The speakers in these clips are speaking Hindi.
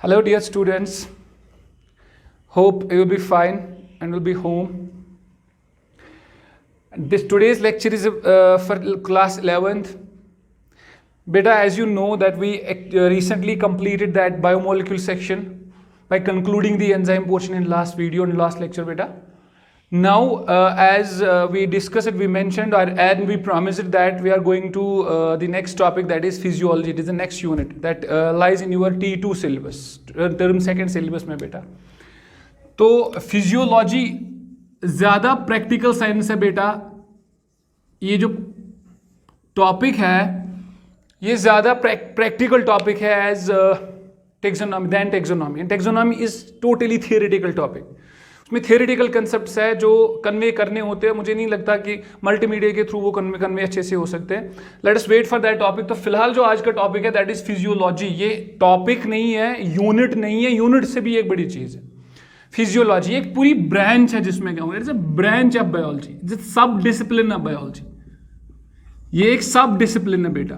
Hello, dear students. Hope you will be fine and will be home. Today's lecture is for class 11th. Beta, as you know that we recently completed that biomolecule section by concluding the enzyme portion in last video and last lecture, beta. Now, as we discussed it, we mentioned and we promised that we are going to the next topic, that is physiology. It is the next unit that lies in your T2 syllabus, term second syllabus में बेटा. तो फिजियोलॉजी ज़्यादा प्रैक्टिकल साइंस है बेटा. ये जो टॉपिक है ये ज़्यादा प्रैक्टिकल टॉपिक है as taxonomy than taxonomy. And taxonomy is totally theoretical topic. उसमें थियोरेटिकल कंसेप्ट्स है जो कन्वे करने होते हैं. मुझे नहीं लगता कि मल्टीमीडिया के थ्रू वो कन्वे अच्छे से हो सकते हैं. Let us wait for that topic. तो फिलहाल जो आज का टॉपिक है दैट इज फिजियोलॉजी. ये टॉपिक नहीं है, यूनिट नहीं है. यूनिट से भी एक बड़ी चीज़ है फिजियोलॉजी. एक पूरी ब्रांच है जिसमें क्या it's a branch of biology. It's सब डिसिप्लिन ऑफ बायोलॉजी. ये एक सब डिसिप्लिन है बेटा.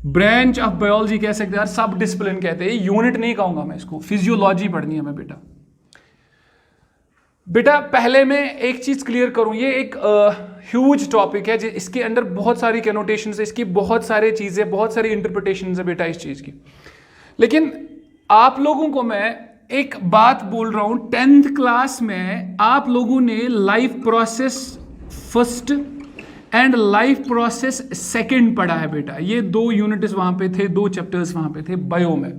ब्रांच ऑफ बायोलॉजी कह सकते हैं, सब डिसिप्लिन कहते हैं. यूनिट नहीं कहूंगा मैं इसको. फिजियोलॉजी पढ़नी है हमें बेटा. बेटा पहले मैं एक चीज क्लियर करूं. ये एक ह्यूज टॉपिक है. इसके अंदर बहुत सारी कैनोटेशन है, इसकी बहुत सारी चीजें, बहुत सारी इंटरप्रिटेशन है बेटा इस चीज की. लेकिन आप लोगों को मैं एक बात बोल रहा हूं. 10th क्लास में आप लोगों ने life process first and life process second पढ़ा है बेटा. ये 2 यूनिट्स वहां पे थे, 2 चैप्टर्स वहां पे थे बायो में.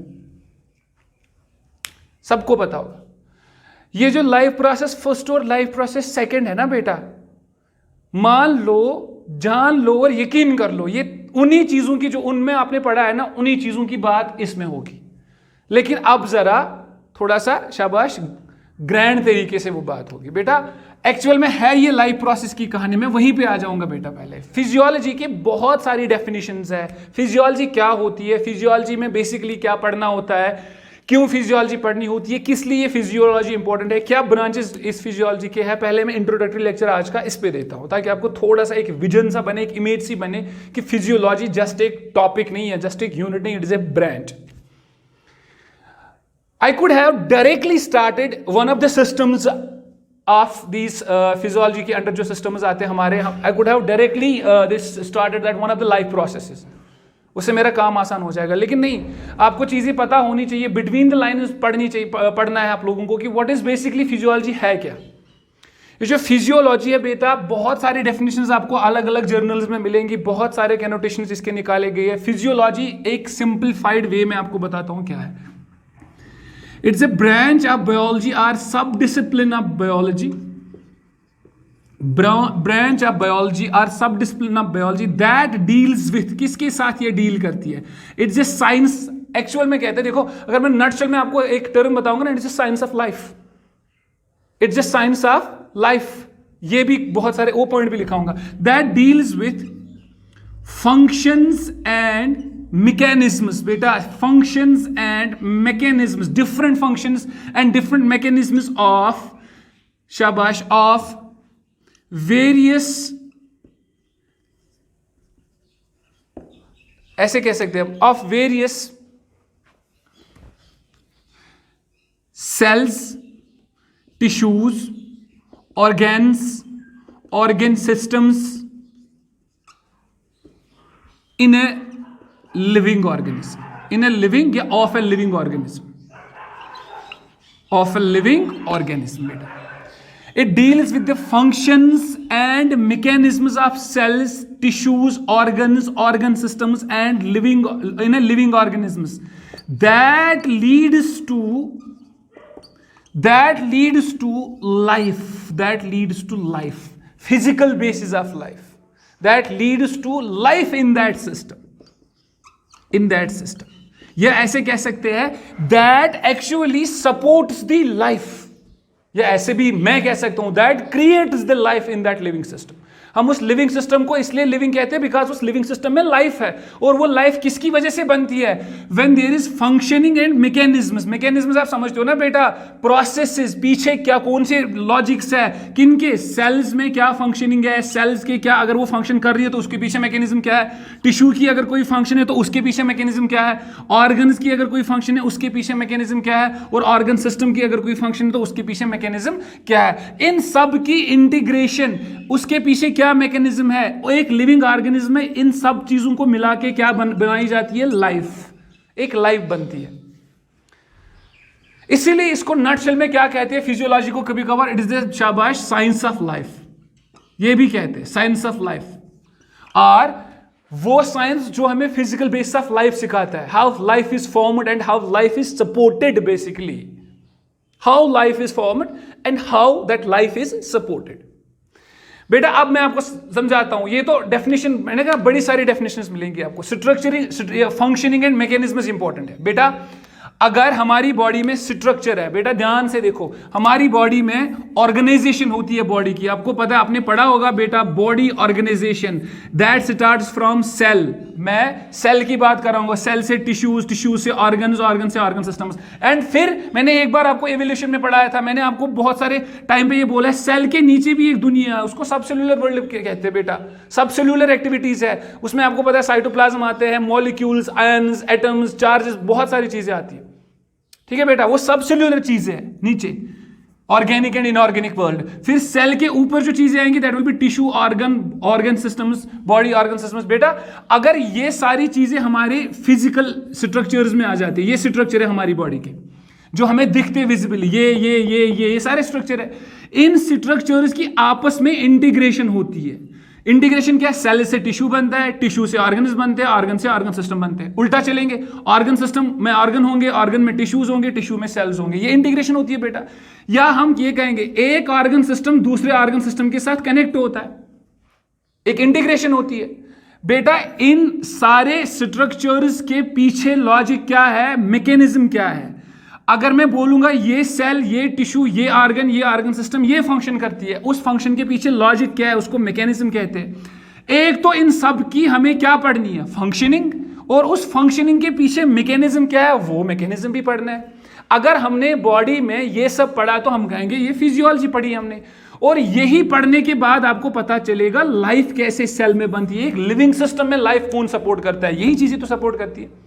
सबको पता होगा. ये जो लाइफ प्रोसेस फर्स्ट और लाइफ प्रोसेस सेकंड है ना बेटा, मान लो, जान लो और यकीन कर लो, ये उन्हीं चीजों की जो उनमें आपने पढ़ा है ना, उन्हीं चीजों की बात इसमें होगी. लेकिन अब जरा थोड़ा सा शाबाश ग्रैंड तरीके से वो बात होगी बेटा. एक्चुअल में है ये लाइफ प्रोसेस की कहानी. में वहीं पे आ जाऊंगा बेटा. पहले फिजियोलॉजी की बहुत सारी डेफिनेशंस है. फिजियोलॉजी क्या होती है, फिजियोलॉजी में बेसिकली क्या पढ़ना होता है, क्यों फिजियोलॉजी पढ़नी होती है, किस लिए फिजियोलॉजी इंपॉर्टेंट है, क्या ब्रांचेस इस फिजियोलॉजी के हैं. पहले मैं इंट्रोडक्टरी लेक्चर आज का इस पे देता हूं ताकि आपको थोड़ा सा एक विजन सा बने, एक इमेज सी बने कि फिजियोलॉजी जस्ट एक टॉपिक नहीं है, जस्ट एक यूनिट नहीं, it is a branch. I could have directly started one of the systems of these physiology के अंडर जो systems आते हैं हमारे. I could have directly this started that one of the life processes. उससे मेरा काम आसान हो जाएगा. लेकिन नहीं, आपको चीज़ें पता होनी चाहिए, बिटवीन द लाइन्स पढ़नी चाहिए, पढ़ना है आप लोगों को कि व्हाट इज बेसिकली फिजियोलॉजी है क्या. ये जो फिजियोलॉजी है बेटा, बहुत सारी डेफिनेशंस आपको अलग अलग जर्नल्स में मिलेंगी, बहुत सारे कैनोटेशंस इसके निकाले गए हैं. फिजियोलॉजी एक सिंप्लीफाइड वे में आपको बताता हूँ क्या है. It's a branch of biology or sub-discipline of biology. Branch of biology or sub-discipline of biology that deals with, किसके साथ ये डील करती है. It's a science. एक्चुअल में कहते हैं, देखो अगर मैं नटशेल में आपको एक टर्म बताऊंगा ना, it's science of life. It's a science of life. ये भी बहुत सारे वो पॉइंट भी लिखाऊंगा. That deals with functions and mechanisms beta. Functions and mechanisms, different functions and different mechanisms of shabash of various, ऐसे कह सकते हैं, of various cells, tissues, organs, organ systems in a living organism. In a living या of a living organism. Of a living organism beta. It deals with the functions and mechanisms of cells, tissues, organs, organ systems and living in a living organisms that leads to life, physical basis of life, that leads to life in that system. या ऐसे कह सकते हैं that actually supports the life. या ऐसे भी मैं कह सकता हूं that creates the life in that living system. हम उस लिविंग सिस्टम को इसलिए लिविंग कहते हैं बिकॉज उस लिविंग सिस्टम में लाइफ है। और वो लाइफ किसकी वजह से बनती है? When there is functioning and mechanisms. Mechanisms आप समझते हो ना बेटा, प्रोसेसेस, पीछे क्या कौन से लॉजिक्स है, किनके, सेल्स में क्या फंक्शनिंग है, सेल्स के क्या अगर वो फंक्शन कर रही है तो उसके पीछे मैकेनिज्म क्या है, टिश्यू की अगर कोई फंक्शन है तो उसके पीछे मैकेनिज्म क्या है, ऑर्गन्स की अगर कोई फंक्शन है उसके पीछे मैकेनिज्म क्या है, और ऑर्गन सिस्टम की अगर कोई फंक्शन है तो उसके पीछे मैकेनिज्म क्या है। इन सब की इंटीग्रेशन, उसके पीछे क्या मैकेनिज्म है, एक लिविंग ऑर्गेनिज्म में इन सब चीजों को मिला के क्या बनाई जाती है? लाइफ, एक लाइफ बनती है। इसीलिए इसको नटशेल में क्या कहते हैं, फिजियोलॉजी को कभी कभार इट इज द शाबाश साइंस ऑफ लाइफ, ये भी कहते हैं साइंस ऑफ लाइफ। और वो साइंस जो हमें फिजिकल बेस ऑफ लाइफ सिखाता है, how life is formed and how life is supported, basically how life is formed and how that life is supported. बेटा अब मैं आपको समझाता हूं, ये तो डेफिनेशन मैंने कहा बड़ी सारी डेफिनेशंस मिलेंगी आपको। Structuring, functioning and mechanism important है बेटा। अगर हमारी बॉडी में स्ट्रक्चर है, बेटा ध्यान से देखो, हमारी बॉडी में ऑर्गेनाइजेशन होती है बॉडी की, आपको पता है, आपने पढ़ा होगा बेटा, body organisation that starts from cell. मैं सेल की बात कर रहा हूं, सेल से टिश्यूज, टिश्यूज से ऑर्गन्स, ऑर्गन से ऑर्गन सिस्टम्स। एंड फिर मैंने एक बार आपको एवोल्यूशन में पढ़ाया था, मैंने आपको बहुत सारे टाइम पे ये बोला है, सेल के नीचे भी एक दुनिया है, उसको सब सेलुलर वर्ल्ड कहते हैं बेटा। सब सेलुलर एक्टिविटीज है उसमें, आपको पता है साइटोप्लाज्म आते हैं, मॉलिक्यूल्स, आयंस, एटम्स, चार्जेस, बहुत सारी चीजें आती है, ठीक है बेटा। वो सब सेल्यूलर चीजें हैं नीचे, ऑर्गेनिक एंड इनऑर्गेनिक वर्ल्ड। फिर सेल के ऊपर जो चीजें आएंगी that will be tissue, organ systems, body organ systems. बेटा अगर ये सारी चीजें हमारे फिजिकल स्ट्रक्चर्स में आ जाती है, ये स्ट्रक्चर है हमारी बॉडी के जो हमें दिखते विजिबली, ये सारे स्ट्रक्चर है, इन स्ट्रक्चर्स की आपस में इंटीग्रेशन होती है। इंटीग्रेशन क्या है? सेल से टिश्यू बनता है, टिश्यू से ऑर्गन्स बनते हैं, ऑर्गन से ऑर्गन सिस्टम बनते हैं। उल्टा चलेंगे, ऑर्गन सिस्टम में ऑर्गन होंगे, ऑर्गन में टिश्यूज होंगे, टिश्यू में सेल्स होंगे, ये इंटीग्रेशन होती है बेटा। या हम ये कहेंगे एक ऑर्गन सिस्टम दूसरे ऑर्गन सिस्टम के साथ कनेक्ट होता है, एक इंटीग्रेशन होती है बेटा। इन सारे स्ट्रक्चर्स के पीछे लॉजिक क्या है, मैकेनिज्म क्या है? अगर मैं बोलूंगा ये सेल, ये टिश्यू, ये ऑर्गन सिस्टम ये फंक्शन करती है, उस फंक्शन के पीछे लॉजिक क्या है, उसको मैकेनिज्म कहते हैं। एक तो इन सब की हमें क्या पढ़नी है? फंक्शनिंग, और उस फंक्शनिंग के पीछे मैकेनिज्म क्या है, वो मैकेनिज्म भी पढ़ना है। अगर हमने बॉडी में ये सब पढ़ा तो हम कहेंगे ये फिजियोलॉजी पढ़ी हमने, और यही पढ़ने के बाद आपको पता चलेगा लाइफ कैसे सेल में बनती है, एक लिविंग सिस्टम में लाइफ कौन सपोर्ट करता है, यही चीजें तो सपोर्ट करती है।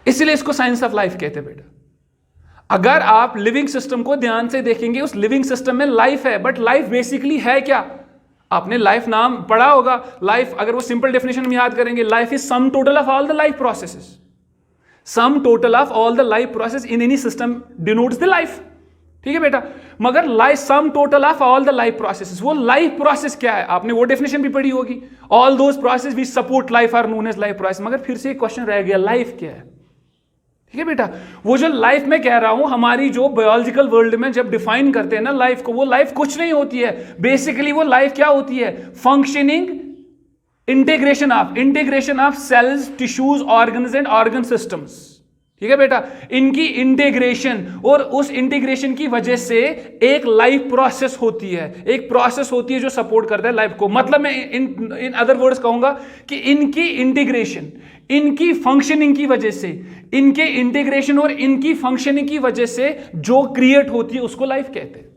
इसलिए इसको साइंस ऑफ लाइफ कहते हैं बेटा। अगर आप लिविंग सिस्टम को ध्यान से देखेंगे, उस लिविंग सिस्टम में लाइफ है, बट लाइफ बेसिकली है क्या? आपने लाइफ नाम पढ़ा होगा। लाइफ अगर वो सिंपल डेफिनेशन में याद करेंगे, life is sum total of all the life processes. Sum total of all the life process in any system denotes the life, ठीक है बेटा। मगर life sum total of all the life processes, वो लाइफ प्रोसेस क्या है? आपने वो डेफिनेशन भी पढ़ी होगी, all those process which support life are known as life process. मगर फिर से एक क्वेश्चन रह गया, लाइफ क्या है? ठीक है बेटा, वो जो लाइफ में कह रहा हूं, हमारी जो बायोलॉजिकल वर्ल्ड में जब डिफाइन करते हैं ना लाइफ को, वो लाइफ कुछ नहीं होती है। बेसिकली वो लाइफ क्या होती है? Functioning, integration of cells, tissues, organs and organ systems. ठीक है बेटा, इनकी इंटीग्रेशन, और उस इंटीग्रेशन की वजह से एक लाइफ प्रोसेस होती है, एक प्रोसेस होती है जो सपोर्ट करता है लाइफ को। मतलब मैं इन अदर वर्ड्स कहूंगा कि इनकी इंटीग्रेशन, इनकी फंक्शनिंग की वजह से, इनके इंटीग्रेशन और इनकी फंक्शनिंग की वजह से जो क्रिएट होती है उसको लाइफ कहते हैं।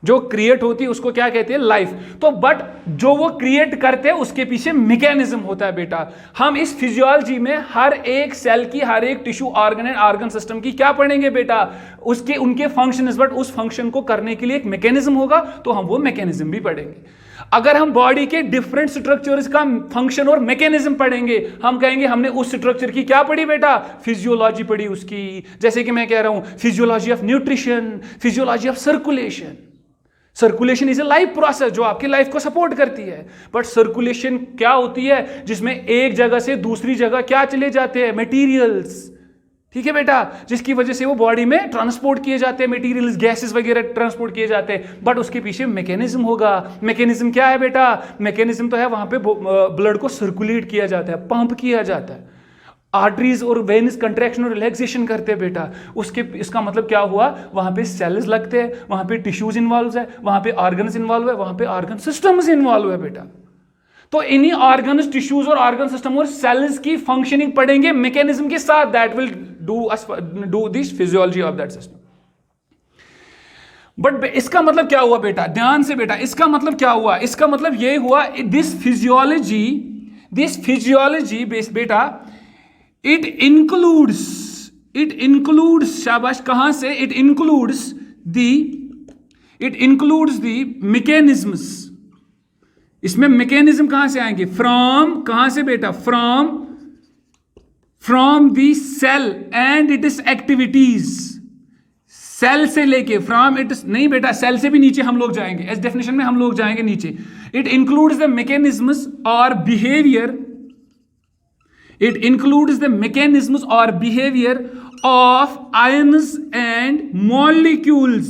जो क्रिएट होती है उसको क्या कहते हैं? लाइफ। तो बट जो वो क्रिएट करते हैं उसके पीछे मैकेनिज्म होता है बेटा। हम इस फिजियोलॉजी में हर एक सेल की, हर एक tissue, organ and organ system की क्या पढ़ेंगे बेटा? उसके उनके फंक्शन, बट उस फंक्शन को करने के लिए एक मैकेनिज्म होगा, तो हम वो मैकेनिज्म भी पढ़ेंगे। अगर हम बॉडी के डिफरेंट स्ट्रक्चर्स का फंक्शन और मैकेनिज्म पढ़ेंगे, हम कहेंगे हमने उस स्ट्रक्चर की क्या पढ़ी बेटा? फिजियोलॉजी पढ़ी उसकी। जैसे कि मैं कह रहा हूं physiology of nutrition, physiology of circulation. Circulation is a life process जो आपकी लाइफ को सपोर्ट करती है। बट सर्कुलेशन क्या होती है? जिसमें एक जगह से दूसरी जगह क्या चले जाते हैं? मटेरियल्स। ठीक है बेटा, जिसकी वजह से वो बॉडी में ट्रांसपोर्ट किए जाते हैं, मटेरियल्स, गैसेस वगैरह ट्रांसपोर्ट किए जाते हैं। बट उसके पीछे मैकेनिज्म होगा। मैकेनिज्म क्या है बेटा? मैकेनिज्म तो है वहां पे ब्लड को सर्कुलेट किया जाता है, पंप किया जाता है। आर्टरीज और वेन्स कंट्रैक्शन और रिलैक्सेशन करते हैं बेटा, उसके इसका मतलब क्या हुआ, वहां पे सेल्स लगते हैं, वहां पे टिश्यूज इन्वॉल्व है, वहां पे ऑर्गन्स इन्वॉल्व है, वहां पे ऑर्गन सिस्टम्स इन्वॉल्व है बेटा। तो इन्हीं ऑर्गन्स, टिश्यूज और ऑर्गन सिस्टम और सेल्स की फंक्शनिंग पढ़ेंगे मैकेनिज्म के साथ, that will do this physiology of that system. But इसका मतलब क्या हुआ बेटा, ध्यान से बेटा, इसका मतलब क्या हुआ, इसका मतलब ये हुआ दिस फिजियोलॉजी बेटा इट इंक्लूड्स शाबाश, कहां से, इट इंक्लूड्स द मैकेनिज्म्स। इसमें मैकेनिज्म कहां से आएंगे, कहां से बेटा, from the cell and it is activities. Cell से लेके फ्रॉम इट नहीं बेटा, सेल से भी नीचे हम लोग जाएंगे, इस डेफिनेशन में हम लोग जाएंगे नीचे। इट इंक्लूड्स द मैकेनिज्म्स और behaviour, it includes the mechanisms or behavior of ions and molecules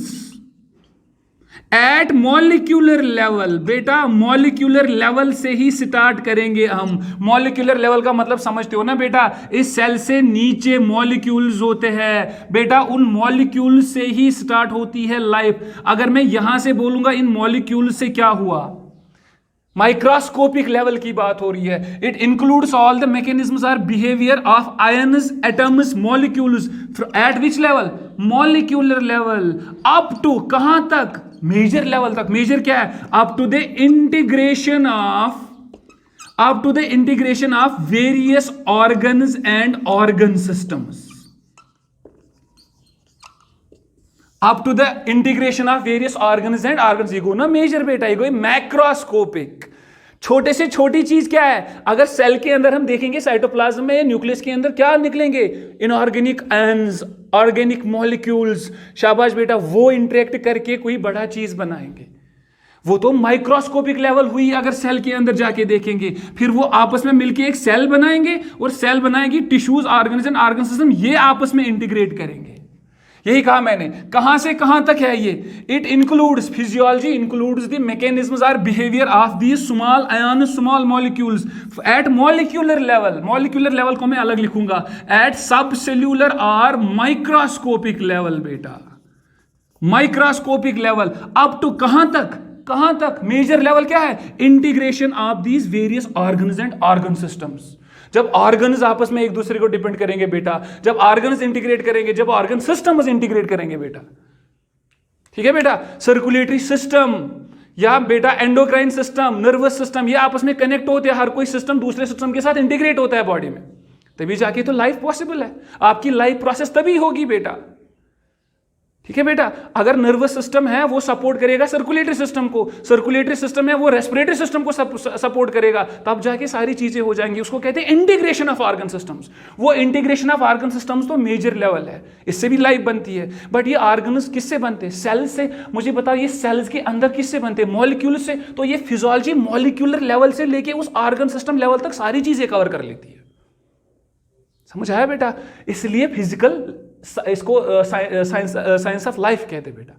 at molecular level। बेटा molecular level से ही स्टार्ट करेंगे हम। molecular level का मतलब समझते हो ना बेटा, इस सेल से नीचे मॉलिक्यूल्स होते हैं बेटा, उन मॉलिक्यूल से ही स्टार्ट होती है लाइफ। अगर मैं यहां से बोलूंगा इन मॉलिक्यूल से क्या हुआ, माइक्रोस्कोपिक लेवल की बात हो रही है। It includes all the mechanisms are behaviour of ions, atoms, molecules at which level, molecular level, up to कहां तक, मेजर लेवल तक। मेजर क्या है, up to the integration of various organs and organ systems, up to the integration of various organs and organs। ये ना मेजर बेटा, ये मैक्रोस्कोपिक। छोटे से छोटी चीज क्या है, अगर सेल के अंदर हम देखेंगे साइटोप्लाज्म में या न्यूक्लियस के अंदर क्या निकलेंगे, इनऑर्गेनिक आयंस, ऑर्गेनिक मॉलिक्यूल्स, शाबाश बेटा, वो इंटरेक्ट करके कोई बड़ा चीज बनाएंगे। वो तो माइक्रोस्कोपिक लेवल हुई। अगर सेल के अंदर जाके देखेंगे, फिर वो आपस में मिलके एक सेल बनाएंगे और सेल बनाएंगी tissues, organs and organ system, ये आपस में इंटीग्रेट करेंगे। यही कहा मैंने, कहां से कहां तक है ये, it includes, physiology includes the mechanisms are behaviour of the small ion, small molecules at molecular level. Molecular level को मैं अलग लिखूंगा, एट सब सेल्यूलर और माइक्रोस्कोपिक लेवल बेटा, माइक्रोस्कोपिक लेवल अप टू कहां तक, मेजर लेवल क्या है, integration of these various organs and organ systems. जब ऑर्गन्स आपस में एक दूसरे को डिपेंड करेंगे बेटा, जब ऑर्गन्स इंटीग्रेट करेंगे, जब ऑर्गन सिस्टम्स इंटीग्रेट करेंगे बेटा, ठीक है बेटा, सर्कुलेटरी सिस्टम या बेटा एंडोक्राइन सिस्टम, नर्वस सिस्टम, ये आपस में कनेक्ट होते हैं। हर कोई सिस्टम दूसरे सिस्टम के साथ इंटीग्रेट होता है बॉडी में, तभी जाके तो लाइफ पॉसिबल है। आपकी लाइफ प्रोसेस तभी होगी बेटा, ठीक है बेटा। अगर नर्वस सिस्टम है वो सपोर्ट करेगा सर्कुलेटरी सिस्टम को, सर्कुलेटरी सिस्टम है वो रेस्पिरेटरी सिस्टम को सपोर्ट करेगा, तब जाके सारी चीजें हो जाएंगी। उसको कहते हैं इंटीग्रेशन ऑफ ऑर्गन सिस्टम्स। वो इंटीग्रेशन ऑफ ऑर्गन सिस्टम्स तो मेजर लेवल है, इससे भी लाइफ बनती है। बट ये ऑर्गन्स किससे बनते हैं, सेल से। मुझे बताओ ये सेल्स के अंदर किससे बनते हैं, मॉलिक्यूल से। तो ये फिजियोलॉजी मॉलिक्यूलर लेवल से लेके उस ऑर्गन सिस्टम लेवल तक सारी चीजें कवर कर लेती है। समझ आया बेटा, इसलिए फिजिकल इसको साइंस ऑफ लाइफ कहते हैं बेटा।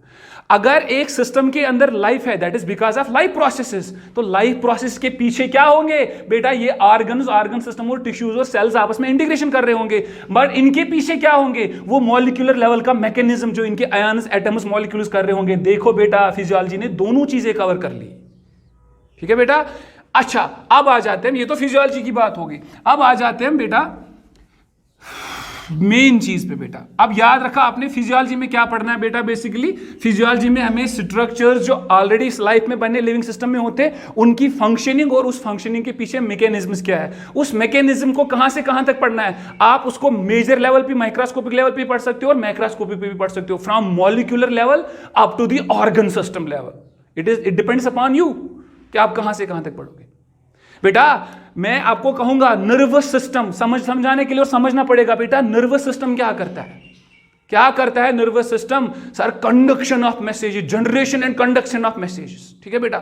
अगर एक सिस्टम के अंदर लाइफ है, that is because of life processes. तो लाइफ प्रोसेस के पीछे क्या होंगे बेटा, ये ऑर्गन सिस्टम और टिश्यूज और सेल्स आपस में इंटीग्रेशन कर रहे होंगे। बट इनके पीछे क्या होंगे, वो मॉलिक्यूलर लेवल का मैकेनिज्म जो इनके आयन्स, एटम्स, मॉलिक्यूल्स कर रहे होंगे। देखो बेटा, फिजियोलॉजी ने दोनों चीजें कवर कर ली, ठीक है बेटा। अच्छा, अब आ जाते हैं, ये तो फिजियोलॉजी की बात होगी। अब आ जाते हैं बेटा मेन चीज पे बेटा। अब याद रखा आपने फिजियोलॉजी में क्या पढ़ना है बेटा, बेसिकली फिजियोलॉजी में हमें स्ट्रक्चर्स जो ऑलरेडी इस लाइफ में बने लिविंग सिस्टम में होते हैं उनकी फंक्शनिंग और उस फंक्शनिंग के पीछे मैकेनिज्म्स क्या है, उस मैकेनिज्म को कहां से कहां तक पढ़ना है। आप उसको मेजर लेवल पे, माइक्रोस्कोपिक लेवल पे पढ़ सकते हो और मैक्रोस्कोपिक पे भी पढ़ सकते हो, from molecular level up to the organ system level. It depends upon you कि आप कहां से कहां तक पढ़ोगे बेटा। मैं आपको कहूंगा नर्वस सिस्टम समझाने के लिए, और समझना पड़ेगा बेटा नर्वस सिस्टम क्या करता है। क्या करता है nervous system, sir conduction of messages, generation and conduction of messages, ठीक है बेटा।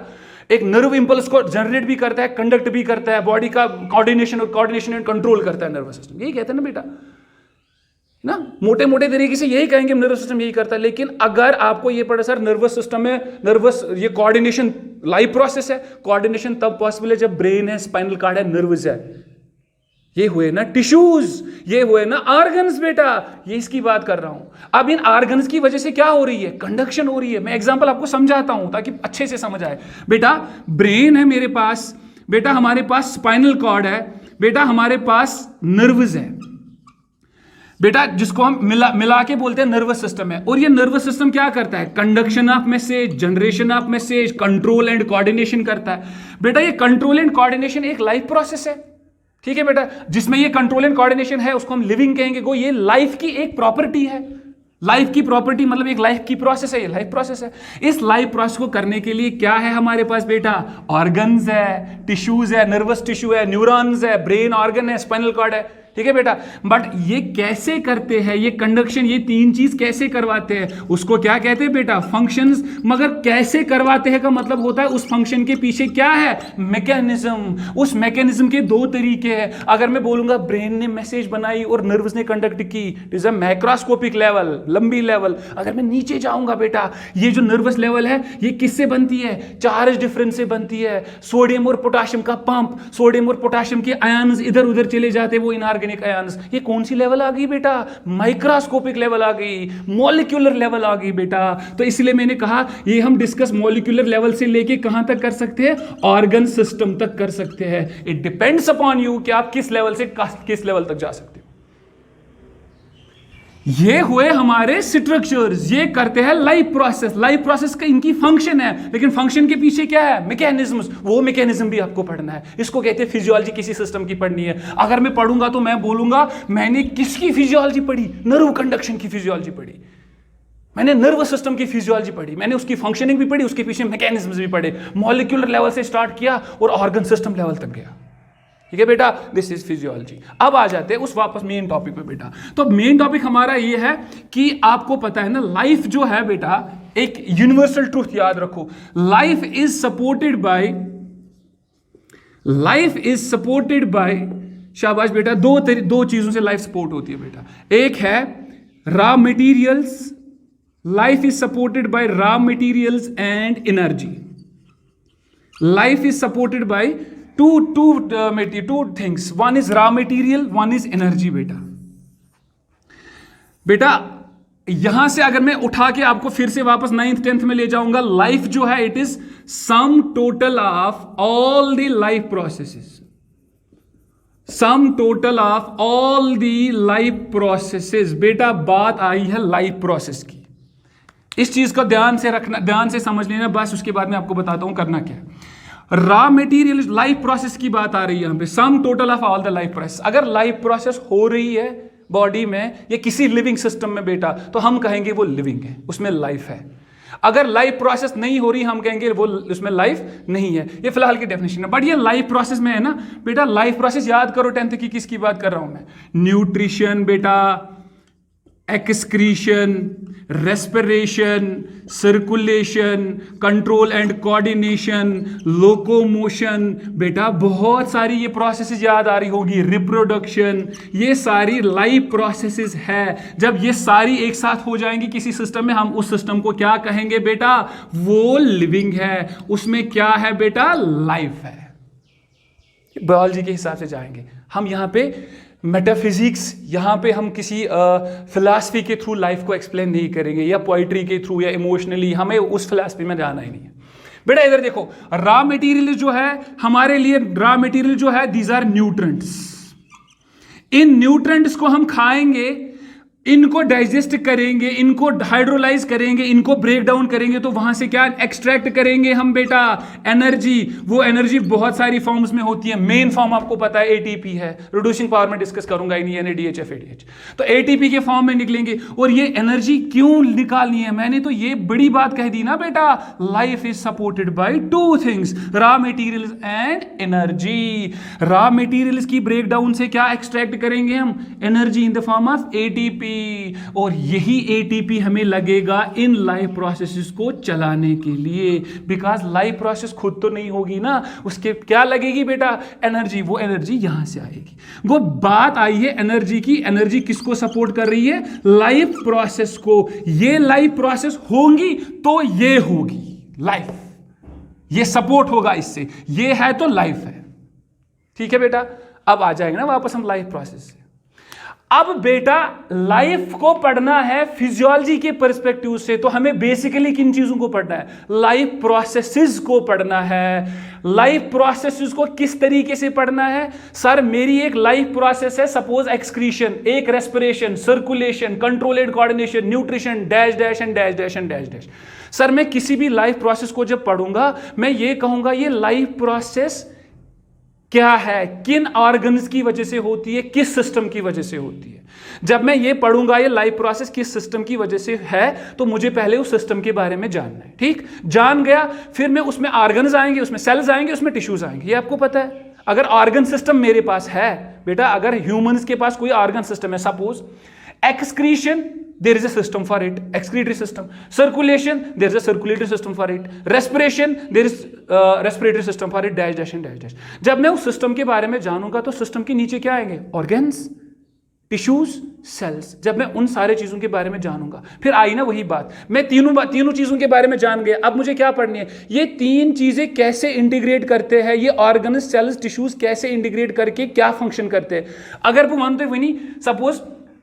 एक नर्व इंपल्स को जनरेट भी करता है, कंडक्ट भी करता है, बॉडी का कोऑर्डिनेशन एंड कंट्रोल करता है नर्वस सिस्टम। यही कहते हैं ना बेटा, ना मोटे मोटे तरीके से यही कहेंगे नर्वस सिस्टम यही करता है। लेकिन अगर आपको ये पढ़ा सर नर्वस सिस्टम में ये कोऑर्डिनेशन लाइफ प्रोसेस है, कोऑर्डिनेशन तब पॉसिबल है जब ब्रेन है, स्पाइनल कार्ड है, नर्व्स है। ये हुए ना टिश्यूज, ये हुए ना ऑर्गन्स बेटा, ये इसकी बात कर रहा हूं। अब इन ऑर्गन्स की वजह से क्या हो रही है, कंडक्शन हो रही है। मैं एग्जांपल आपको समझाता हूं ताकि अच्छे से समझ आए। बेटा ब्रेन है मेरे पास, बेटा हमारे पास स्पाइनल कॉर्ड है, बेटा हमारे पास नर्व्स है, बेटा जिसको हम मिला के बोलते हैं नर्वस सिस्टम है। और ये नर्वस सिस्टम क्या करता है, conduction of message, generation of message, control and coordination करता है। बेटा ये कंट्रोल एंड कोऑर्डिनेशन एक लाइफ प्रोसेस है, ठीक है बेटा। जिसमें ये कंट्रोल एंड कोऑर्डिनेशन है उसको हम लिविंग कहेंगे। वो ये लाइफ की एक प्रॉपर्टी है। लाइफ की प्रॉपर्टी मतलब एक लाइफ की प्रोसेस है, ये लाइफ प्रोसेस है। इस लाइफ प्रोसेस को करने के लिए क्या है हमारे पास बेटा, ऑर्गन्स है, टिश्यूज है, नर्वस टिश्यू है, न्यूरॉन्स है, ब्रेन ऑर्गन है, स्पाइनल कॉर्ड है, ठीक है बेटा। बट ये कैसे करते हैं, ये कंडक्शन, ये तीन चीज कैसे करवाते हैं, उसको क्या कहते हैं बेटा, फंक्शंस। मगर कैसे करवाते हैं का मतलब होता है उस फंक्शन के पीछे क्या है, मैकेनिज्म। उस मैकेनिज्म के दो तरीके हैं। अगर मैं बोलूंगा ब्रेन ने मैसेज बनाई और नर्व्स ने कंडक्ट की, it is a macroscopic level, लंबी लेवल। अगर मैं नीचे जाऊंगा बेटा, ये जो नर्वस लेवल है ये किससे बनती है, चार्ज डिफरेंस से बनती है। सोडियम और पोटाशियम का पंप, सोडियम और पोटाशियम के आयन्स इधर उधर चले जाते हैं, वो इनऑर्गेनिक आयन्स। ये कौन सी लेवल आ गई बेटा, माइक्रोस्कोपिक लेवल आ गई, मॉलिक्यूलर लेवल आ गई बेटा। तो इसलिए मैंने कहा ये हम डिस्कस मॉलिक्यूलर लेवल से लेके कहां तक कर सकते हैं, ऑर्गन सिस्टम तक कर सकते हैं। इट डिपेंड्स अपॉन यू कि आप किस लेवल से किस लेवल तक जा सकते हो। ये हुए हमारे स्ट्रक्चर्स, ये करते हैं लाइफ प्रोसेस। लाइफ प्रोसेस का इनकी फंक्शन है, लेकिन फंक्शन के पीछे क्या है, मैकेनिज्म्स। वो मैकेनिज्म भी आपको पढ़ना है। इसको कहते हैं फिजियोलॉजी, किसी सिस्टम की पढ़नी है। अगर मैं पढ़ूंगा तो मैं बोलूंगा मैंने किसकी फिजियोलॉजी पढ़ी, नर्व कंडक्शन की फिजियोलॉजी पढ़ी, मैंने नर्वस सिस्टम की फिजियोलॉजी पढ़ी, मैंने उसकी फंक्शनिंग भी पढ़ी, उसके पीछे मैकेनिज्म्स भी पढ़े। मॉलिक्यूलर लेवल से स्टार्ट किया और ऑर्गन सिस्टम लेवल तक गया, ठीक है बेटा। This is physiology. अब आ जाते हैं उस वापस मेन टॉपिक पे बेटा। तो मेन टॉपिक हमारा ये है कि आपको पता है ना, लाइफ जो है बेटा एक यूनिवर्सल ट्रूथ याद रखो, लाइफ इज सपोर्टेड बाय शाबाश बेटा, दो चीजों से लाइफ सपोर्ट होती है बेटा। एक है raw materials, life is supported by raw materials and energy. Life is supported by two things, one is raw material, one is energy बेटा यहां से अगर मैं उठा के आपको फिर से वापस 9th 10th में ले जाऊंगा, लाइफ जो है it is sum total of all the life processes, sum total of all the life processes. बेटा बात आई है लाइफ प्रोसेस की, इस चीज को ध्यान से रखना, ध्यान से समझ लेना, बस उसके बाद मैं आपको बताता हूं करना क्या है। रॉ मटेरियल लाइफ प्रोसेस की बात आ रही है यहां पे, सम total of all the life process. अगर लाइफ प्रोसेस हो रही है बॉडी में या किसी लिविंग सिस्टम में बेटा, तो हम कहेंगे वो लिविंग है, उसमें लाइफ है। अगर लाइफ प्रोसेस नहीं हो रही हम कहेंगे वो उसमें लाइफ नहीं है। ये फिलहाल की डेफिनेशन है, बट ये लाइफ प्रोसेस में है ना बेटा। लाइफ प्रोसेस याद करो 10th की, किसकी बात कर रहा हूं मैं, न्यूट्रिशन बेटा, excretion, respiration, circulation, control and coordination, locomotion. बेटा बहुत सारी ये प्रोसेसेस याद आ रही होगी, रिप्रोडक्शन, ये सारी लाइफ प्रोसेसेस है। जब ये सारी एक साथ हो जाएंगी किसी सिस्टम में, हम उस सिस्टम को क्या कहेंगे बेटा, वो लिविंग है, उसमें क्या है बेटा, लाइफ है। बायोलॉजी के हिसाब से जाएंगे हम, यहां पे मेटाफिजिक्स, यहाँ पे हम किसी फिलॉसफी के थ्रू लाइफ को एक्सप्लेन नहीं करेंगे, या पोइट्री के थ्रू या इमोशनली, हमें उस फिलॉसफी में जाना ही नहीं है बेटा। इधर देखो, रॉ मटेरियल जो है हमारे लिए, रॉ मटेरियल जो है दीज आर न्यूट्रेंट्स। इन न्यूट्रेंट्स को हम खाएंगे, इनको डाइजेस्ट करेंगे, इनको हाइड्रोलाइज करेंगे, इनको ब्रेक डाउन करेंगे, तो वहां से क्या एक्सट्रैक्ट करेंगे हम बेटा, एनर्जी। वो एनर्जी बहुत सारी फॉर्म्स में होती है, मेन फॉर्म आपको पता है एटीपी है, रिड्यूसिंग पावर में डिस्कस करूंगा, NADH FADH। तो एटीपी के फॉर्म में निकलेंगे। और ये एनर्जी क्यों निकालनी है, मैंने तो ये बड़ी बात कह दी ना बेटा, life is supported by two things, raw materials and energy. Raw materials की ब्रेक डाउन से क्या एक्सट्रैक्ट करेंगे हम, energy in the form of ATP. और यही एटीपी हमें लगेगा इन लाइफ प्रोसेसेस को चलाने के लिए, बिकॉज लाइफ प्रोसेस खुद तो नहीं होगी ना, उसके क्या लगेगी बेटा, एनर्जी। वो एनर्जी यहां से आएगी। वो बात आई है एनर्जी की, एनर्जी किसको सपोर्ट कर रही है, लाइफ प्रोसेस को। ये लाइफ प्रोसेस होंगी तो ये होगी लाइफ, ये सपोर्ट होगा इससे, ये है तो लाइफ है, ठीक है बेटा। अब आ जाएंगे ना वापस हम लाइफ प्रोसेस से। अब बेटा लाइफ को पढ़ना है फिजियोलॉजी के पर्सपेक्टिव से, तो हमें बेसिकली किन चीजों को पढ़ना है? लाइफ प्रोसेसेस को पढ़ना है। लाइफ प्रोसेसेस को किस तरीके से पढ़ना है? सर मेरी एक लाइफ प्रोसेस है, सपोज एक्सक्रीशन, एक respiration, circulation, controlled coordination, nutrition, dash dash and dash dash and dash dash. Sir मैं किसी भी लाइफ प्रोसेस को जब पढ़ूंगा मैं ये कहूंगा ये लाइफ प्रोसेस क्या है, किन ऑर्गन्स की वजह से होती है, किस सिस्टम की वजह से होती है। जब मैं ये पढ़ूंगा ये लाइफ प्रोसेस किस सिस्टम की वजह से है, तो मुझे पहले उस सिस्टम के बारे में जानना है। ठीक, जान गया, फिर मैं उसमें ऑर्गन्स आएंगे, उसमें सेल्स आएंगे, उसमें टिश्यूज आएंगे। ये आपको पता है। अगर ऑर्गन सिस्टम मेरे पास है बेटा, अगर ह्यूमंस के पास कोई ऑर्गन सिस्टम है, suppose excretion, there is a system for it, excretory system. Circulation, there is a circulatory system for it. Respiration, there is respiratory system for it, dash dash and dash dash. जब मैं उस सिस्टम के बारे में जानूंगा तो सिस्टम के नीचे क्या आएंगे? Organs, tissues, cells. जब मैं उन सारे चीजों के बारे में जानूंगा, फिर आई ना वही बात, मैं तीनों चीजों के बारे में जान गया। अब मुझे क्या पढ़नी है? ये तीन चीजें कैसे इंटीग्रेट करते हैं, ये ऑर्गन्स, सेल्स, टिश्यूज कैसे इंटीग्रेट करके क्या फंक्शन करते हैं। अगर वो मानते वही, सपोज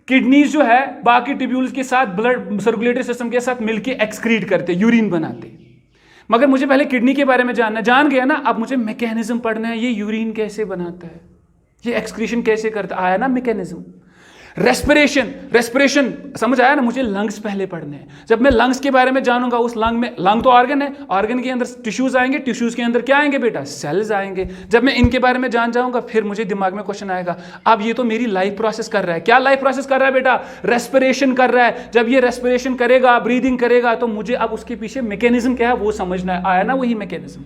किडनीज जो है बाकी टिब्यूल्स के साथ, ब्लड सर्कुलेटरी सिस्टम के साथ मिलके एक्सक्रीट करते, यूरिन बनाते। मगर मुझे पहले किडनी के बारे में जानना है, जान गया ना, अब मुझे मैकेनिज्म पढ़ना है, ये यूरिन कैसे बनाता है, ये एक्सक्रीशन कैसे करता है, आया ना मैकेनिज्म। रेस्पिरेशन समझ आया ना, मुझे लंग्स पहले पढ़ने हैं। जब मैं लंग्स के बारे में जानूंगा, उस लंग में, लंग तो ऑर्गन है, ऑर्गन के अंदर टिश्यूज आएंगे, टिश्यूज के अंदर क्या आएंगे बेटा? सेल्स आएंगे। जब मैं इनके बारे में जान जाऊंगा, फिर मुझे दिमाग में क्वेश्चन आएगा, अब ये तो मेरी लाइफ प्रोसेस कर रहा है। क्या लाइफ प्रोसेस कर रहा है बेटा? रेस्पिरेशन कर रहा है। जब ये रेस्पिरेशन करेगा, ब्रीदिंग करेगा, तो मुझे अब उसके पीछे मैकेनिज्म क्या है वो समझना है। आया ना वही मैकेनिज्म।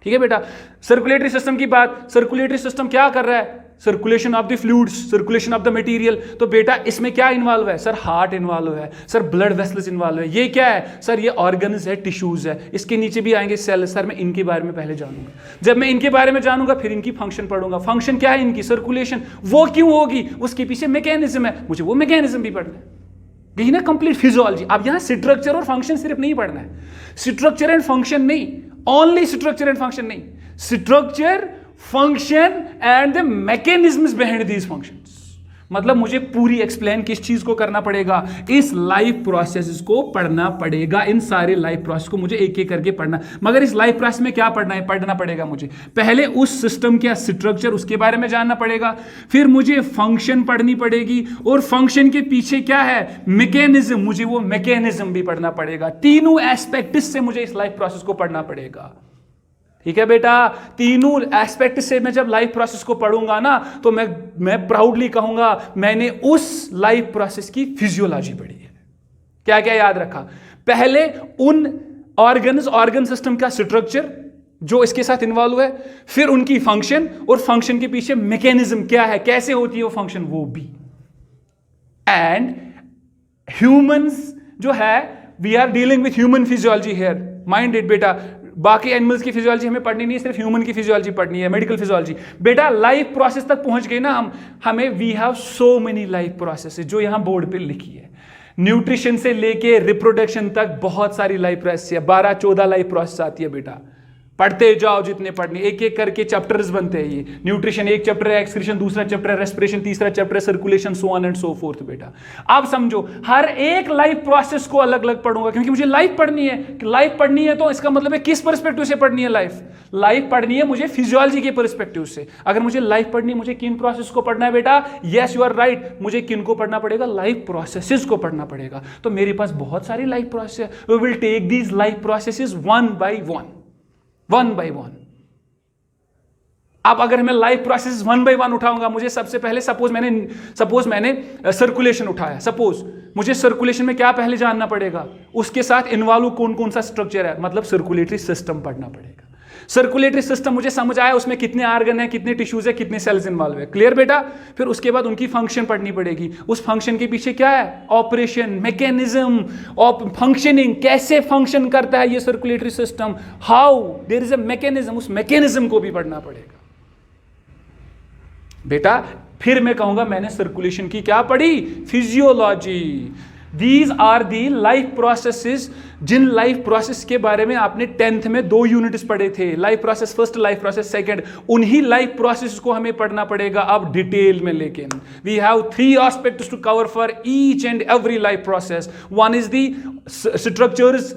ठीक है बेटा। सर्कुलेटरी सिस्टम की बात, सर्कुलेटरी सिस्टम क्या कर रहा है? Circulation of the fluids, circulation of the material. तो बेटा इसमें क्या इन्वॉल्व है? सर हार्ट इन्वॉल्व है, सर ब्लड वेसल्स इन्वॉल्व है। ये क्या है? सर ये ऑर्गन्स है, टिश्यूज है। इसके नीचे भी आएंगे सेल। सर मैं इनके बारे में पहले जानूंगा। जब मैं इनके बारे में जानूंगा, फिर इनकी फंक्शन पढ़ूंगा। फंक्शन क्या है इनकी? सर्कुलेशन। वो क्यों होगी? उसके पीछे मैकेनिज्म है, मुझे वो मैकेनिज्म भी पढ़ना है। यही ना कंप्लीट फिजियोलॉजी। अब यहां स्ट्रक्चर और फंक्शन सिर्फ नहीं पढ़ना है, स्ट्रक्चर एंड फंक्शन नहीं, ओनली स्ट्रक्चर एंड फंक्शन नहीं, structure, function and the mechanisms behind these functions. मतलब मुझे पूरी एक्सप्लेन किस चीज को करना पड़ेगा? इस लाइफ प्रोसेस को पढ़ना पड़ेगा। इन सारे लाइफ प्रोसेस को मुझे एक एक करके पढ़ना। मगर इस लाइफ प्रोसेस में क्या पढ़ना है? पढ़ना पड़ेगा मुझे पहले उस सिस्टम का स्ट्रक्चर, उसके बारे में जानना पड़ेगा। फिर मुझे फंक्शन पढ़नी पड़ेगी, और फंक्शन के पीछे क्या है? मैकेनिज्म। मुझे वो मैकेनिज्म भी पढ़ना पड़ेगा। तीनों एस्पेक्ट से मुझे इस लाइफ प्रोसेस को पढ़ना पड़ेगा। ठीक है बेटा। तीनों एस्पेक्ट से मैं जब लाइफ प्रोसेस को पढ़ूंगा ना, तो मैं प्राउडली कहूंगा मैंने उस लाइफ प्रोसेस की फिजियोलॉजी पढ़ी है। क्या क्या याद रखा? पहले उन ऑर्गन सिस्टम का स्ट्रक्चर जो इसके साथ इन्वॉल्व है, फिर उनकी फंक्शन, और फंक्शन के पीछे मैकेनिज्म क्या है, कैसे होती है वो फंक्शन, वो भी। एंड ह्यूमंस जो है, we are dealing with human physiology here, mind it बेटा। बाकी एनिमल्स की फिजियोलॉजी हमें पढ़नी नहीं है, सिर्फ ह्यूमन की फिजियोलॉजी पढ़नी है, मेडिकल फिजियोलॉजी। बेटा लाइफ प्रोसेस तक पहुंच गए ना हमें we have so many life process जो यहां बोर्ड पे लिखी है। न्यूट्रिशन से लेके रिप्रोडक्शन तक बहुत सारी लाइफ प्रोसेस है, 12-14 लाइफ प्रोसेस आती है बेटा। पढ़ते जाओ जितने पढ़ने, एक एक करके चैप्टर्स बनते हैं। ये न्यूट्रिशन एक चैप्टर है, एक्सक्रीशन दूसरा चैप्टर है, रेस्पिरेशन तीसरा चैप्टर है, circulation, so on and so fourth बेटा। अब समझो हर एक लाइफ प्रोसेस को अलग अलग पढ़ूंगा, क्योंकि मुझे लाइफ पढ़नी है। लाइफ पढ़नी है तो इसका मतलब है किस पर्सपेक्टिव से पढ़नी है लाइफ पढ़नी है मुझे फिजियोलॉजी के पर्सपेक्टिव से। अगर मुझे लाइफ पढ़नी है, मुझे किन प्रोसेस को पढ़ना है बेटा? यस यू आर राइट, मुझे किन को पढ़ना पड़ेगा? लाइफ प्रोसेसेस को पढ़ना पड़ेगा। तो मेरे पास बहुत सारी लाइफ प्रोसेस है। We will take these life processes one by one. अब अगर मैं लाइफ प्रोसेस 1 by 1 उठाऊंगा, मुझे सबसे पहले सपोज मैंने सर्कुलेशन उठाया। सपोज मुझे सर्कुलेशन में क्या पहले जानना पड़ेगा? उसके साथ इन्वॉल्व कौन कौन सा स्ट्रक्चर है, मतलब सर्कुलेटरी सिस्टम पढ़ना पड़ेगा। सर्कुलेटरी सिस्टम मुझे समझ आया, उसमें कितने ऑर्गन है, कितने टिश्यूज है, कितने सेल्स इन्वॉल्व है। क्लियर बेटा। फिर उसके बाद उनकी फंक्शन पढ़नी पड़ेगी। उस फंक्शन के पीछे क्या है? ऑपरेशन, मैकेनिज्म ऑफ फंक्शनिंग, कैसे फंक्शन करता है ये circulatory system, how there is a mechanism, उस मैकेनिज्म को भी पढ़ना पड़ेगा बेटा। फिर मैं कहूंगा मैंने सर्कुलेशन की क्या पढ़ी? Physiology. These are the life processes, जिन लाइफ प्रोसेस के बारे में आपने 10th में 2 यूनिट्स पढ़े थे, life process first, life process second, उन्हीं लाइफ प्रोसेस को हमें पढ़ना पड़ेगा अब डिटेल में। लेकिन we have 3 aspects to cover for each and every life process. One is the structures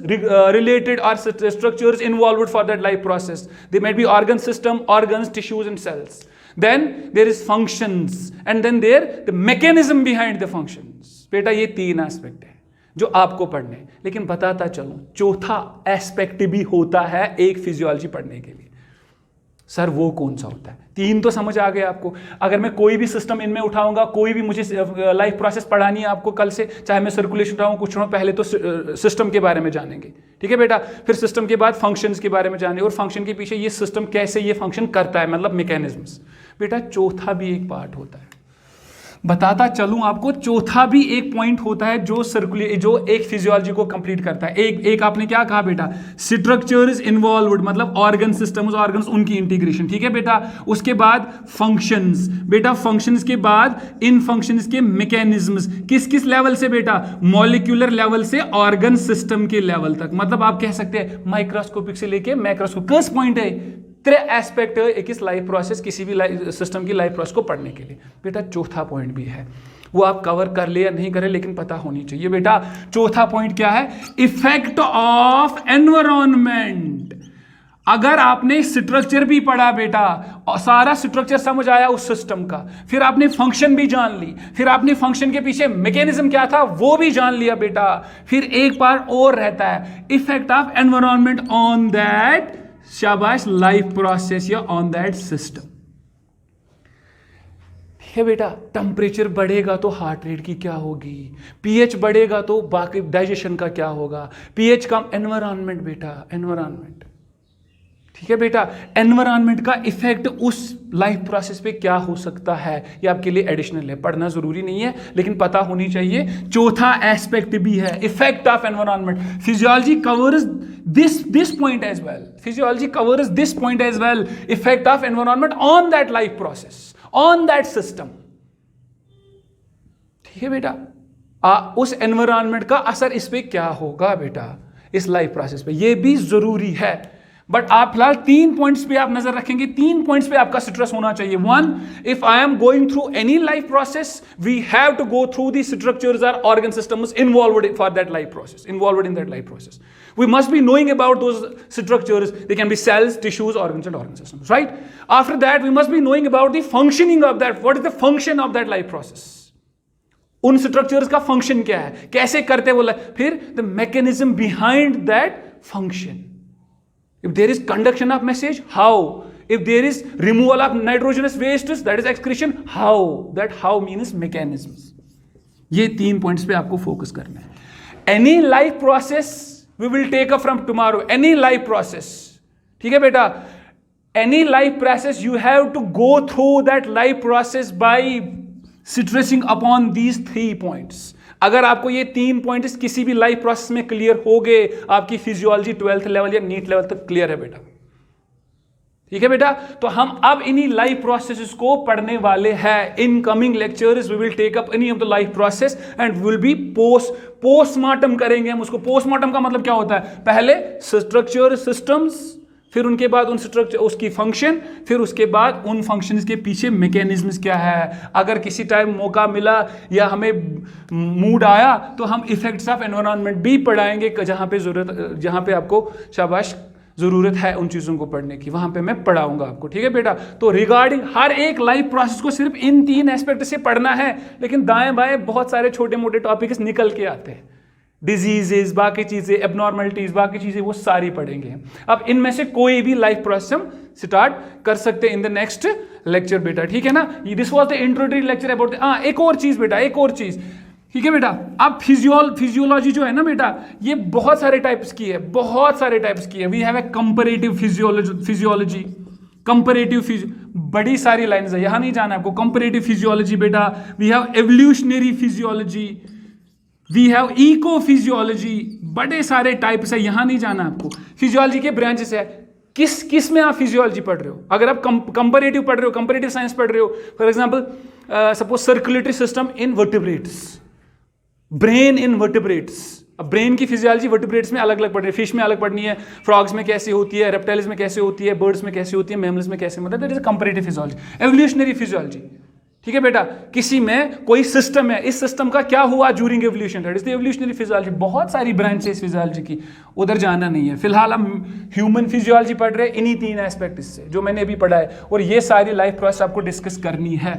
related or structures involved for that life process. They might be organ system, organs, tissues and cells. Then there is functions and then there the mechanism behind the functions. बेटा ये 3 एस्पेक्ट है जो आपको पढ़ने, लेकिन बताता चलूं चौथा एस्पेक्ट भी होता है एक फिजियोलॉजी पढ़ने के लिए। सर वो कौन सा होता है? 3 तो समझ आ गए आपको। अगर मैं कोई भी सिस्टम इनमें उठाऊंगा, कोई भी मुझे लाइफ प्रोसेस पढ़ानी है आपको कल से, चाहे मैं सर्कुलेशन उठाऊं कुछ उठाऊं, पहले तो सिस्टम के बारे में जानेंगे, ठीक है बेटा। फिर सिस्टम के बाद फंक्शंस के बारे में जाने, और फंक्शन के पीछे ये सिस्टम कैसे ये फंक्शन करता है, मतलब मैकेनिज्म्स। बेटा चौथा भी एक पार्ट होता है, बताता चलूं आपको, चौथा भी एक पॉइंट होता है जो एक फिजियोलॉजी को कंप्लीट करता है। एक आपने क्या कहा बेटा, स्ट्रक्चर्स इन्वॉल्वड, मतलब ऑर्गन सिस्टम्स, ऑर्गन्स उनकी इंटीग्रेशन, ठीक है बेटा। उसके बाद फंक्शंस, बेटा फंक्शंस के बाद इन फंक्शंस के मैकेनिज्म्स, किस किस लेवल से बेटा, मॉलिक्यूलर लेवल से ऑर्गन सिस्टम के लेवल तक, मतलब आप कह सकते हैं माइक्रोस्कोपिक से लेके मैक्रोस्कोपिक। किस पॉइंट है, 3 एस्पेक्ट है एक इस लाइफ प्रोसेस, किसी भी सिस्टम की लाइफ प्रोसेस को पढ़ने के लिए। बेटा चौथा पॉइंट भी है, वो आप कवर कर ले या नहीं करे, लेकिन पता होनी चाहिए। बेटा चौथा पॉइंट क्या है, इफेक्ट ऑफ एनवायरमेंट। अगर आपने स्ट्रक्चर भी पढ़ा बेटा, और सारा स्ट्रक्चर समझ आया उस सिस्टम का, फिर आपने फंक्शन भी जान ली, फिर आपने फंक्शन के पीछे मैकेनिज्म क्या था वो भी जान लिया बेटा, फिर एक बार और रहता है effect of environment on that, शाबाश, लाइफ प्रोसेस या ऑन दैट सिस्टम। ठीक है बेटा, टेम्परेचर बढ़ेगा तो हार्ट रेट की क्या होगी, पीएच बढ़ेगा तो बाकी डाइजेशन का क्या होगा, पीएच कम, एनवायरमेंट बेटा, एनवायरमेंट। ठीक है बेटा, एनवायरमेंट का इफेक्ट उस लाइफ प्रोसेस पे क्या हो सकता है, ये आपके लिए एडिशनल है, पढ़ना जरूरी नहीं है लेकिन पता होनी चाहिए। चौथा एस्पेक्ट भी है effect of environment. Physiology covers this point as well. Physiology covers this point as well. Effect of environment on that life process, on that system. ठीक है बेटा, उस एनवायरमेंट का असर इस पे क्या होगा बेटा, इस लाइफ प्रोसेस पे, ये भी जरूरी है। बट आप फिलहाल 3 पॉइंट्स पे आप नजर रखेंगे, 3 पॉइंट्स पे आपका स्ट्रेस होना चाहिए। 1, if I am going through any life process, we have to go through the structures और organ systems involved for that life process, involved in that life process. We must be knowing about those structures. They can be cells, tissues, organs and organ systems, right? After that, we must be knowing about the functioning of that. What is the function of that life process? उन स्ट्रक्चर्स का फंक्शन क्या है, कैसे करते वो, फिर the mechanism behind that function. If there is conduction of message, how. If there is removal of nitrogenous wastes, that is excretion, how. That how means mechanisms. ये 3 पॉइंट्स पे आपको फोकस करना है. Any life process we will take up from tomorrow. Any life process, ठीक है बेटा, any life process you have to go through that life process by stressing upon these 3 points. अगर आपको ये 3 पॉइंट्स किसी भी लाइफ प्रोसेस में क्लियर हो गए, आपकी फिजियोलॉजी 12th लेवल या नीट लेवल तक क्लियर है बेटा. ठीक है बेटा, तो हम अब इन्हीं लाइफ प्रोसेसेस को पढ़ने वाले हैं. In coming lectures we will take up any of the life process and will be postmortem करेंगे हम उसको. पोस्टमार्टम का मतलब क्या होता है, पहले स्ट्रक्चर सिस्टम्स, फिर उनके बाद उन स्ट्रक्चर उसकी फंक्शन, फिर उसके बाद उन फंक्शंस के पीछे मैकेनिज्म्स क्या है. अगर किसी टाइम मौका मिला या हमें मूड आया तो हम इफेक्ट्स ऑफ एनवायरनमेंट भी पढ़ाएंगे, जहां पे जरूरत, जहां पे आपको शाबाश जरूरत है उन चीजों को पढ़ने की, वहां पे मैं पढ़ाऊंगा आपको. ठीक है बेटा, तो रिगार्डिंग हर एक लाइफ प्रोसेस को सिर्फ इन 3 एस्पेक्ट से पढ़ना है, लेकिन दाएं बाएं बहुत सारे छोटे मोटे टॉपिक्स निकल के आते हैं. डिजीजेस, बाकी चीजें, एबनॉर्मलिटीज, बाकी चीजें वो सारी पढ़ेंगे. अब इनमें से कोई भी लाइफ प्रोसेस हम स्टार्ट कर सकते हैं इन द नेक्स्ट लेक्चर बेटा. ठीक है ना, this was the introductory lecture about. एक और चीज बेटा, एक और चीज. ठीक है बेटा, अब फिजियोलॉजी जो है ना बेटा, ये बहुत सारे टाइप्स की है, बहुत सारे टाइप्स की है. We have a comparative physiology, comparative बड़ी सारी लाइन्स है, यहां नहीं जाना आपको. कंपैरेटिव फिजियोलॉजी बेटा, we have evolutionary physiology, we have eco physiology, बड़े सारे टाइप्स है, यहां नहीं जाना आपको. फिजियोलॉजी के ब्रांचेस है. किस में आप फिजियोलॉजी पढ़ रहे हो. अगर आप कंपैरेटिव पढ़ रहे हो, कंपैरेटिव साइंस पढ़ रहे हो, for example suppose circulatory system in vertebrates, brain in vertebrates. अब ब्रेन की फिजियोलॉजी वर्टिब्रेट्स में अलग अलग पढ़ रही है, फिश में अलग पढ़नी है, फ्रॉग्स में कैसे होती है, रेप्टाइल्स में कैसे होती है, बर्ड्स में कैसे होती है, मैमल्स में कैसे होता है। That is comparative physiology, evolutionary physiology. ठीक है बेटा, किसी में कोई सिस्टम है, इस सिस्टम का क्या हुआ during evolution, that is the evolutionary physiology. बहुत सारी ब्रांचेस फिजियोलॉजी की, उधर जाना नहीं है। फिलहाल हम ह्यूमन फिजियोलॉजी पढ़ रहे हैं, इन्हीं 3 एस्पेक्ट इससे जो मैंने अभी पढ़ा है, और ये सारी लाइफ प्रोसेस आपको डिस्कस करनी है।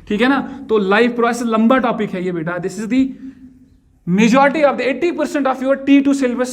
ठीक है ना, तो लाइफ प्रोसेस लंबा टॉपिक है ये बेटा। This is the majority of the 80% of your T2 syllabus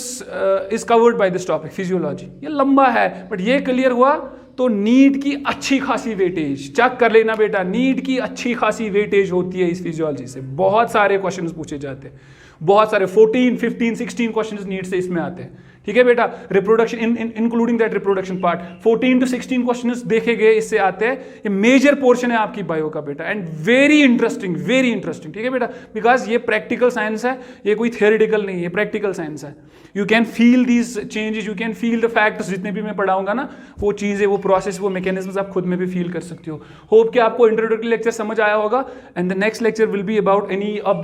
is covered by this topic physiology. ये लंबा है, बट ये क्लियर हुआ तो नीट की अच्छी खासी वेटेज चेक कर लेना बेटा। नीट की अच्छी खासी वेटेज होती है इस फिजियोलॉजी से, बहुत सारे क्वेश्चंस पूछे जाते हैं, बहुत सारे 14, 15, 16 क्वेश्चंस नीट से इसमें आते हैं। ठीक है बेटा, reproduction including that reproduction part 14 to 16 questions देखे गए इससे आते हैं। ये मेजर पोर्शन है आपकी बायो का बेटा, and very interesting, very interesting. ठीक है बेटा, बिकॉज ये प्रैक्टिकल साइंस है, ये कोई थियोरेटिकल नहीं है, प्रैक्टिकल साइंस है। You can feel these changes, you can feel the facts, जितने भी मैं पढ़ाऊंगा ना, वो चीजें, वो प्रोसेस, वो मैकेनिज्म्स आप खुद में भी फील कर सकते हो। होप कि आपको इंट्रोडक्टरी लेक्चर समझ आया होगा, and the next lecture will be about any of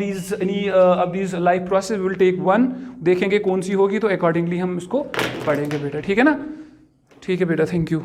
these life process. Will take one, देखेंगे कौन सी होगी, तो अकॉर्डिंगली हम इसको पढ़ेंगे बेटा। ठीक है ना, ठीक है बेटा, थैंक यू।